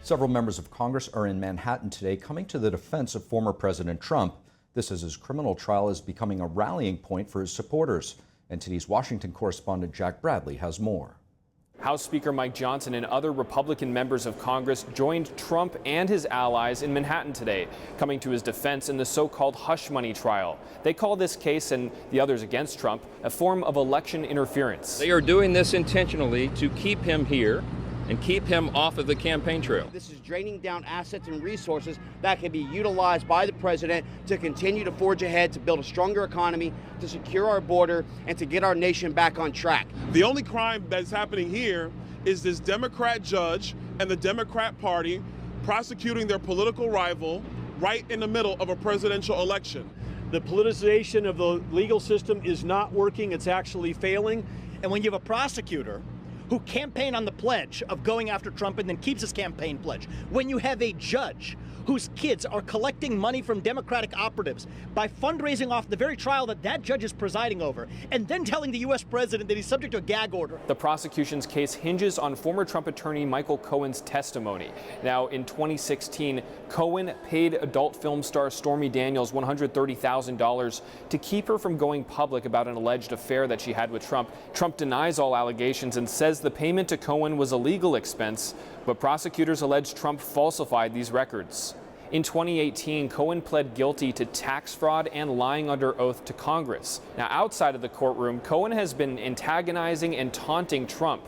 Several members of Congress are in Manhattan today coming to the defense of former President Trump. This as his criminal trial is becoming a rallying point for his supporters. NTD's Washington correspondent Jack Bradley has more. House Speaker Mike Johnson and other Republican members of Congress joined Trump and his allies in Manhattan today, coming to his defense in the so-called hush money trial. They call this case and the others against Trump a form of election interference. They are doing this intentionally to keep him here and keep him off of the campaign trail. This is draining down assets and resources that can be utilized by the president to continue to forge ahead, to build a stronger economy, to secure our border, and to get our nation back on track. The only crime that's happening here is this Democrat judge and the Democrat Party prosecuting their political rival right in the middle of a presidential election. The politicization of the legal system is not working, it's actually failing. And when you have a prosecutor who campaigned on the pledge of going after Trump and then keeps his campaign pledge, when you have a judge whose kids are collecting money from Democratic operatives by fundraising off the very trial that that judge is presiding over, and then telling the U.S. president that he's subject to a gag order. The prosecution's case hinges on former Trump attorney Michael Cohen's testimony. Now, in 2016, Cohen paid adult film star Stormy Daniels $130,000 to keep her from going public about an alleged affair that she had with Trump. Trump denies all allegations and says the payment to Cohen was a legal expense, but prosecutors allege Trump falsified these records. In 2018, Cohen pled guilty to tax fraud and lying under oath to Congress. Now, outside of the courtroom, Cohen has been antagonizing and taunting Trump,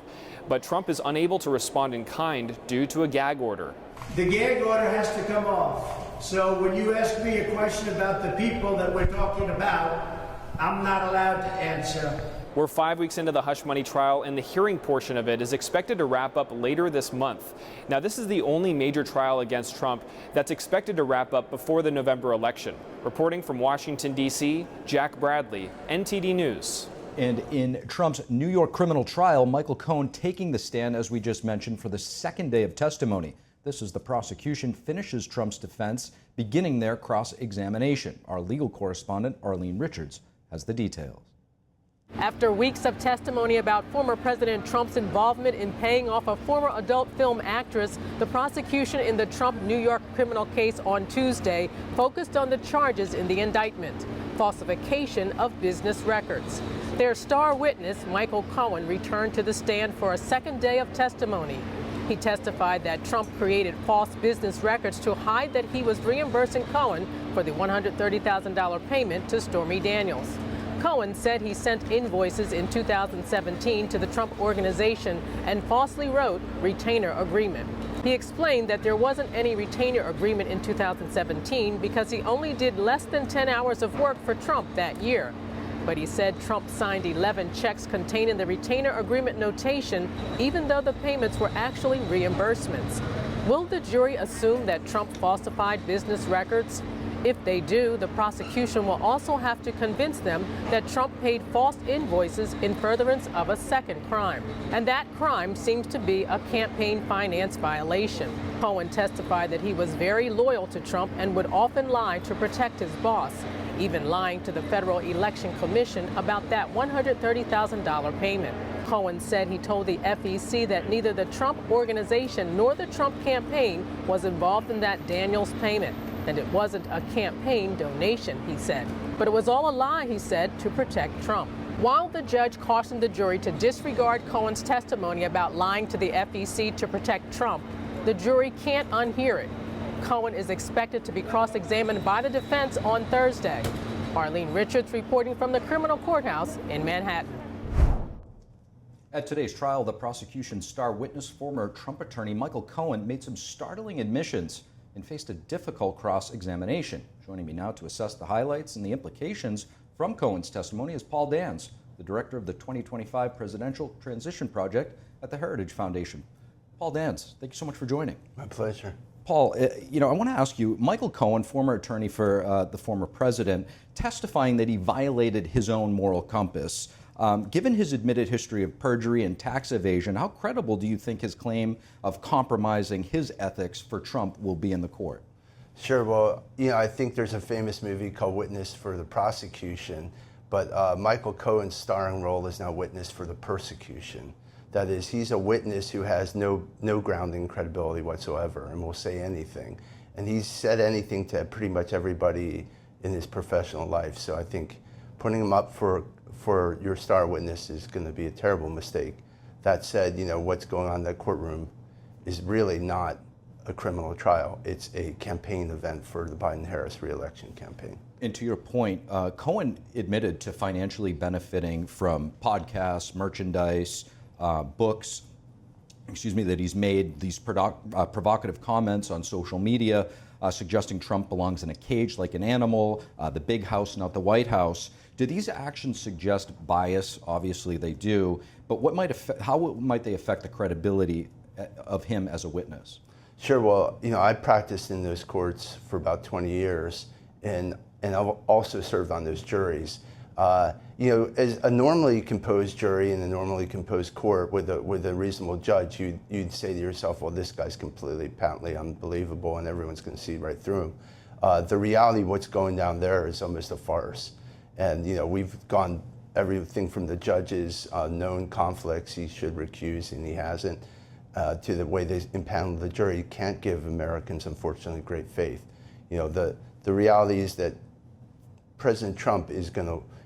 but Trump is unable to respond in kind due to a gag order. The gag order has to come off. So when you ask me a question about the people that we're talking about, I'm not allowed to answer. We're 5 weeks into the hush money trial, and the hearing portion of it is expected to wrap up later this month. Now, this is the only major trial against Trump that's expected to wrap up before the November election. Reporting from Washington, D.C., Jack Bradley, NTD News. And in Trump's New York criminal trial, Michael Cohen taking the stand, as we just mentioned, for the second day of testimony. This as the prosecution finishes Trump's defense, beginning their cross-examination. Our legal correspondent, Arlene Richards, has the details. After weeks of testimony about former President Trump's involvement in paying off a former adult film actress, the prosecution in the Trump New York criminal case on Tuesday focused on the charges in the indictment: falsification of business records. Their star witness, Michael Cohen, returned to the stand for a second day of testimony. He testified that Trump created false business records to hide that he was reimbursing Cohen for the $130,000 payment to Stormy Daniels. Cohen said he sent invoices in 2017 to the Trump Organization and falsely wrote retainer agreement. He explained that there wasn't any retainer agreement in 2017 because he only did less than 10 hours of work for Trump that year. But he said Trump signed 11 checks containing the retainer agreement notation, even though the payments were actually reimbursements. Will the jury assume that Trump falsified business records? If they do, the prosecution will also have to convince them that Trump paid false invoices in furtherance of a second crime. And that crime seems to be a campaign finance violation. Cohen testified that he was very loyal to Trump and would often lie to protect his boss, even lying to the Federal Election Commission about that $130,000 payment. Cohen said he told the FEC that neither the Trump Organization nor the Trump campaign was involved in that Daniels payment. And it wasn't a campaign donation, he said. But it was all a lie, he said, to protect Trump. While the judge cautioned the jury to disregard Cohen's testimony about lying to the FEC to protect Trump, the jury can't unhear it. Cohen is expected to be cross-examined by the defense on Thursday. Arlene Richards reporting from the criminal courthouse in Manhattan. At today's trial, the prosecution's star witness, former Trump attorney Michael Cohen, made some startling admissions and faced a difficult cross-examination. Joining me now to assess the highlights and the implications from Cohen's testimony is Paul Dans, the director of the 2025 Presidential Transition Project at the Heritage Foundation. Paul Dans, thank you so much for joining. My pleasure. Paul, I want to ask you, Michael Cohen, former attorney for the former president, testifying that he violated his own moral compass. Given his admitted history of perjury and tax evasion, how credible do you think his claim of compromising his ethics for Trump will be in the court? Sure. Well, I think there's a famous movie called Witness for the Prosecution, but Michael Cohen's starring role is now Witness for the Persecution. That is, he's a witness who has no grounding credibility whatsoever and will say anything. And he's said anything to pretty much everybody in his professional life. So I think putting him up for your star witness is going to be a terrible mistake. That said, what's going on in that courtroom is really not a criminal trial. It's a campaign event for the Biden-Harris re-election campaign. And to your point, Cohen admitted to financially benefiting from podcasts, merchandise, books, that he's made these provocative comments on social media, suggesting Trump belongs in a cage like an animal, the big house, not the White House. Do these actions suggest bias? Obviously they do, but how might they affect the credibility of him as a witness? Sure, well, I practiced in those courts for about 20 years, and I've also served on those juries. As a normally composed jury in a normally composed court with a reasonable judge, you'd say to yourself, well, this guy's completely, patently unbelievable, and everyone's going to see right through him. The reality of what's going down there is almost a farce. And, we've gone everything from the judge's known conflicts, he should recuse, and he hasn't, to the way they impaneled the jury. You can't give Americans, unfortunately, great faith. The reality is that President Trump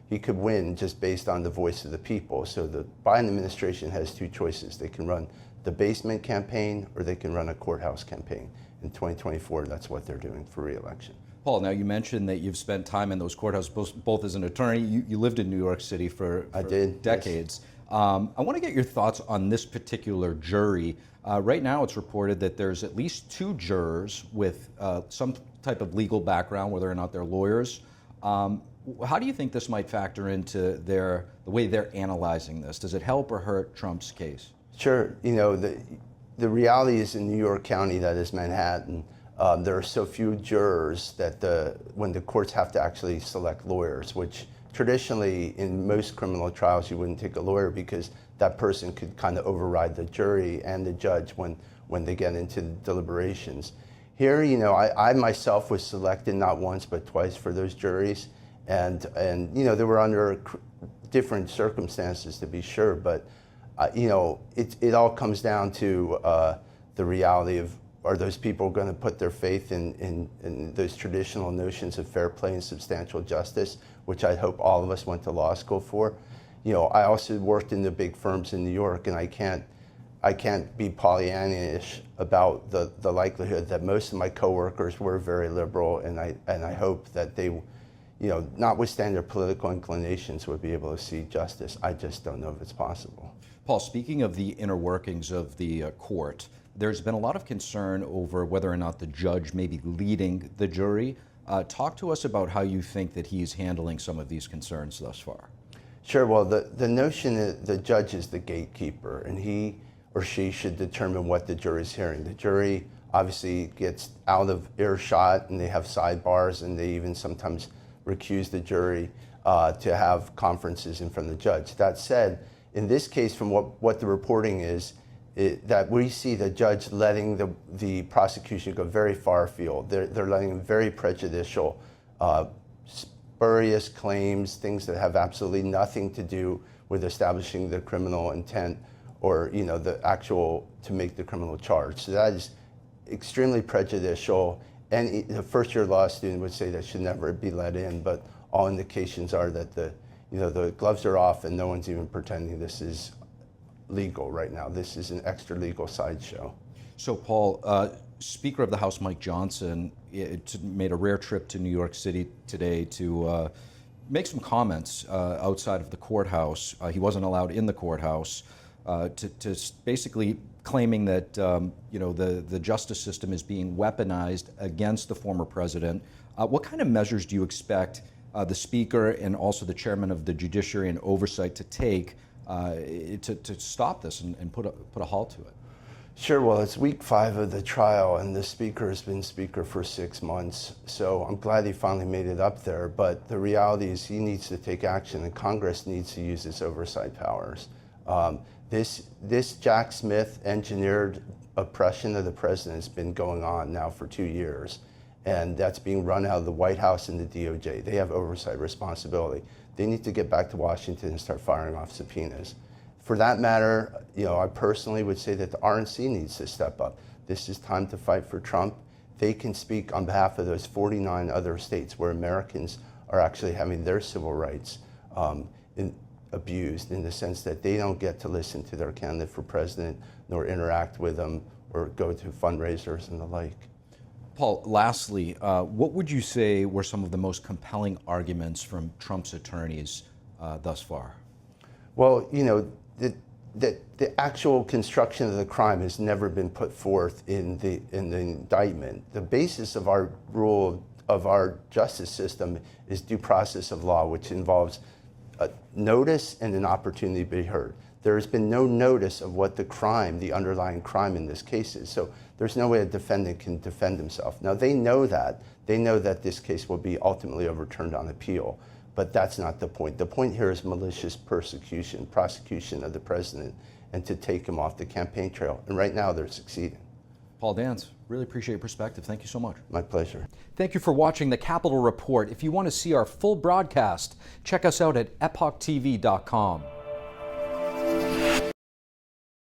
he could win just based on the voice of the people. So the Biden administration has two choices. They can run the basement campaign or they can run a courthouse campaign. In 2024, that's what they're doing for re-election. Paul, now you mentioned that you've spent time in those courthouses, both as an attorney. You lived in New York City for decades. Yes. I want to get your thoughts on this particular jury. Right now it's reported that there's at least 2 jurors with some type of legal background, whether or not they're lawyers. How do you think this might factor into the way they're analyzing this? Does it help or hurt Trump's case? Sure. The reality is in New York County, that is Manhattan, there are so few jurors that when the courts have to actually select lawyers, which traditionally in most criminal trials you wouldn't take a lawyer because that person could kind of override the jury and the judge when they get into the deliberations. Here, I myself was selected not once but twice for those juries. And they were under different circumstances, to be sure, but it all comes down to the reality of, are those people going to put their faith in those traditional notions of fair play and substantial justice, which I hope all of us went to law school for. I also worked in the big firms in New York, and I can't be Pollyanna-ish about the likelihood that most of my coworkers were very liberal, and I hope that they, notwithstanding their political inclinations, would be able to see justice. I just don't know if it's possible. Paul, speaking of the inner workings of the court, there's been a lot of concern over whether or not the judge may be leading the jury. Talk to us about how you think that he's handling some of these concerns thus far. Sure. Well, the notion that the judge is the gatekeeper, and he or she should determine what the jury is hearing. The jury obviously gets out of earshot, and they have sidebars, and they even sometimes recuse the jury to have conferences in front of the judge. That said, in this case, from what the reporting is, that we see the judge letting the prosecution go very far afield. They're letting very prejudicial, spurious claims, things that have absolutely nothing to do with establishing the criminal intent or the actual to make the criminal charge. So that is extremely prejudicial. And the first-year law student would say that should never be let in, but all indications are that the gloves are off and no one's even pretending this is legal right now. This is an extra legal sideshow. So, Paul, Speaker of the House Mike Johnson made a rare trip to New York City today to make some comments outside of the courthouse. He wasn't allowed in the courthouse to basically claiming that the justice system is being weaponized against the former president. What kind of measures do you expect the Speaker and also the Chairman of the Judiciary and Oversight to take to stop this and put a halt to it? Sure. Well, it's week 5 of the trial, and the Speaker has been Speaker for 6 months. So I'm glad he finally made it up there. But the reality is he needs to take action, and Congress needs to use its oversight powers. This Jack Smith engineered oppression of the president has been going on now for 2 years, and that's being run out of the White House and the DOJ. They have oversight responsibility. They need to get back to Washington and start firing off subpoenas. For that matter, I personally would say that the RNC needs to step up. This is time to fight for Trump. They can speak on behalf of those 49 other states where Americans are actually having their civil rights abused, in the sense that they don't get to listen to their candidate for president, nor interact with them, or go to fundraisers and the like. Paul, lastly, what would you say were some of the most compelling arguments from Trump's attorneys thus far? Well, the actual construction of the crime has never been put forth in the indictment. The basis of our rule of our justice system is due process of law, which involves a notice and an opportunity to be heard. There has been no notice of what the crime, the underlying crime in this case is. So there's no way a defendant can defend himself. Now they know that. They know that this case will be ultimately overturned on appeal. But that's not the point. The point here is malicious prosecution of the president, and to take him off the campaign trail. And right now they're succeeding. Paul Dance, really appreciate your perspective. Thank you so much. My pleasure. Thank you for watching the Capitol Report. If you want to see our full broadcast, check us out at epochtv.com.